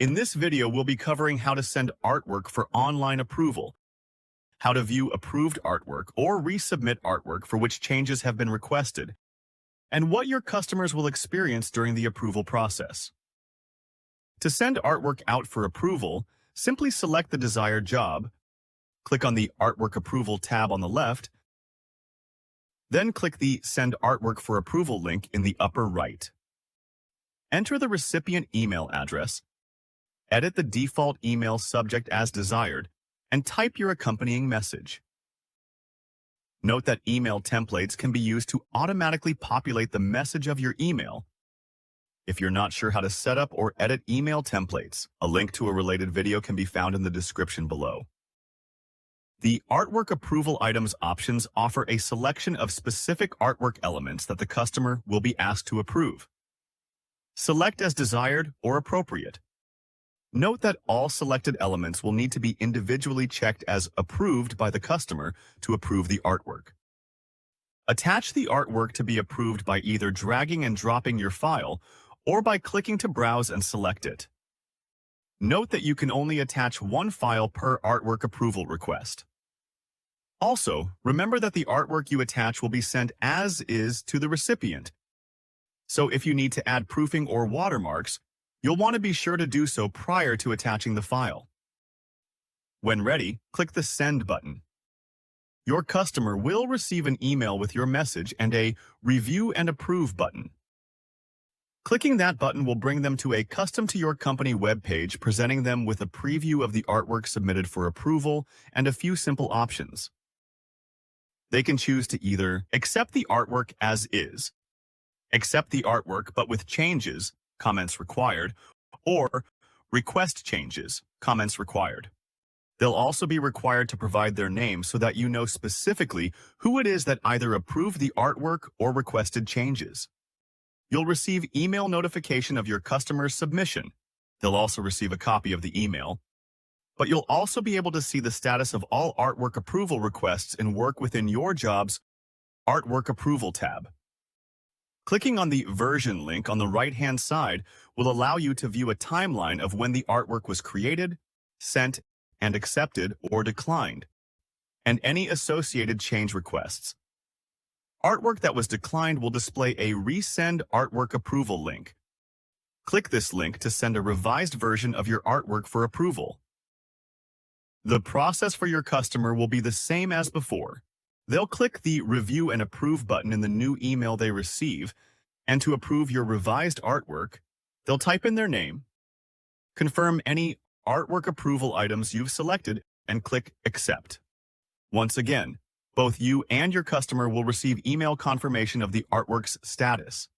In this video, we'll be covering how to send artwork for online approval, how to view approved artwork or resubmit artwork for which changes have been requested, and what your customers will experience during the approval process. To send artwork out for approval, simply select the desired job, click on the Artwork Approval tab on the left, then click the Send Artwork for Approval link in the upper right. Enter the recipient email address, edit the default email subject as desired, and type your accompanying message. Note that email templates can be used to automatically populate the message of your email. If you're not sure how to set up or edit email templates, a link to a related video can be found in the description below. The Artwork Approval Items options offer a selection of specific artwork elements that the customer will be asked to approve. Select as desired or appropriate. Note that all selected elements will need to be individually checked as approved by the customer to approve the artwork. Attach the artwork to be approved by either dragging and dropping your file or by clicking to browse and select it. Note that you can only attach one file per artwork approval request. Also, remember that the artwork you attach will be sent as is to the recipient. So if you need to add proofing or watermarks, you'll want to be sure to do so prior to attaching the file. When ready, click the Send button. Your customer will receive an email with your message and a Review and Approve button. Clicking that button will bring them to a custom-to-your-company webpage presenting them with a preview of the artwork submitted for approval and a few simple options. They can choose to either accept the artwork as is, accept the artwork but with changes, comments required, or request changes, comments required. They'll also be required to provide their name so that you know specifically who it is that either approved the artwork or requested changes. You'll receive email notification of your customer's submission. They'll also receive a copy of the email, but you'll also be able to see the status of all artwork approval requests and work within your job's Artwork Approval tab. Clicking on the version link on the right-hand side will allow you to view a timeline of when the artwork was created, sent, and accepted or declined, and any associated change requests. Artwork that was declined will display a Resend Artwork Approval link. Click this link to send a revised version of your artwork for approval. The process for your customer will be the same as before. They'll click the Review and Approve button in the new email they receive, and to approve your revised artwork, they'll type in their name, confirm any artwork approval items you've selected, and click Accept. Once again, both you and your customer will receive email confirmation of the artwork's status.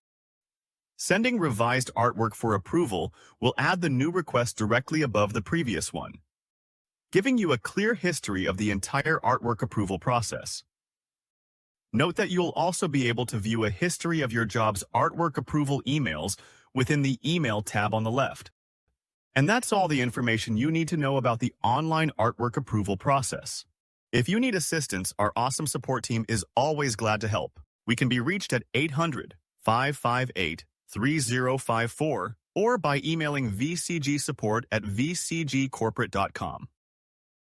Sending revised artwork for approval will add the new request directly above the previous one, giving you a clear history of the entire artwork approval process. Note that you'll also be able to view a history of your job's artwork approval emails within the Email tab on the left. And that's all the information you need to know about the online artwork approval process. If you need assistance, our awesome support team is always glad to help. We can be reached at 800-558-3054 or by emailing VCGSupport@vcgcorporate.com.